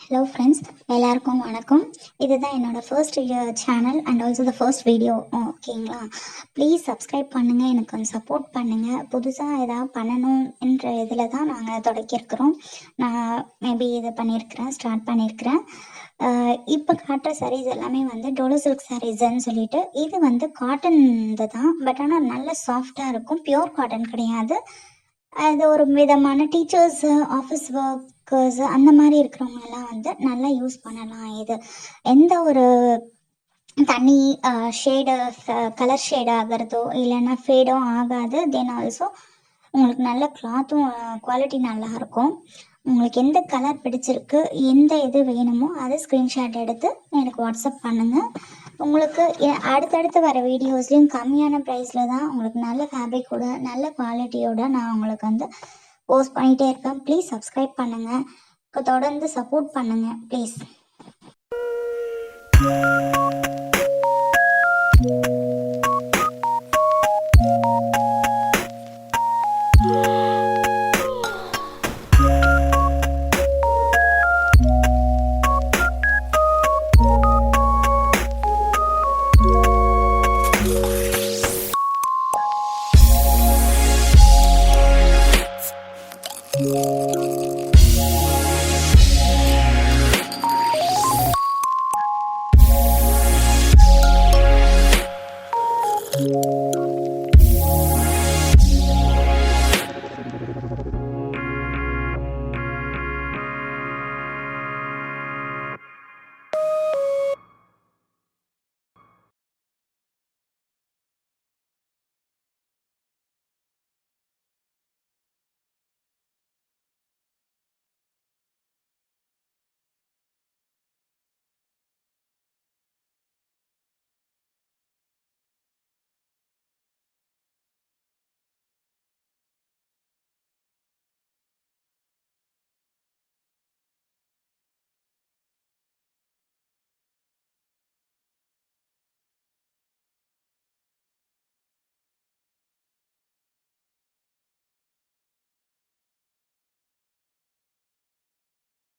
Hello friends, எல்லாருக்கும் வணக்கம். இதுதான் என்னோட first channel and also the first video. ஓகேங்களா? ப்ளீஸ் சப்ஸ்கிரைப் பண்ணுங்கள், எனக்கு கொஞ்சம் சப்போர்ட் பண்ணுங்கள். புதுசாக ஏதாவது பண்ணணுன்ற இதில் தான் நாங்கள் தொடக்கியிருக்கிறோம். நான் மேபி இது ஸ்டார்ட் பண்ணியிருக்கிறேன். இப்போ காட்டுற சாரீஸ் எல்லாமே வந்து டோலோ சில்க் சாரீஸ்ன்னு சொல்லிட்டு, இது வந்து காட்டன் இது தான். பட் ஆனால் நல்ல சாஃப்டாக இருக்கும். பியோர் காட்டன் கிடையாது. அது ஒரு விதமான டீச்சர்ஸு, ஆஃபீஸ் ஒர்க்கர்ஸு அந்த மாதிரி இருக்கிறவங்க எல்லாம் வந்து நல்லா யூஸ் பண்ணலாம். இது எந்த ஒரு தனி ஷேடு கலர் ஷேட் ஆகிறதோ இல்லைன்னா ஃபேடோ ஆகாது. தென் ஆல்சோ உங்களுக்கு நல்ல கிளாத்தும் குவாலிட்டி நல்லாயிருக்கும். உங்களுக்கு எந்த கலர் பிடிச்சிருக்கு, எந்த இது வேணுமோ அதை ஸ்க்ரீன்ஷாட் எடுத்து எனக்கு வாட்ஸ்அப் பண்ணுங்கள். உங்களுக்கு அடுத்தடுத்து வர வீடியோஸ்லேயும் கம்மியான ப்ரைஸில் தான் உங்களுக்கு நல்ல ஃபேப்ரிக்கோட நல்ல குவாலிட்டியோட நான் உங்களுக்கு வந்து போஸ்ட் பண்ணிகிட்டே இருக்கேன். ப்ளீஸ் சப்ஸ்கிரைப் பண்ணுங்கள், தொடர்ந்து சப்போர்ட் பண்ணுங்கள் ப்ளீஸ்.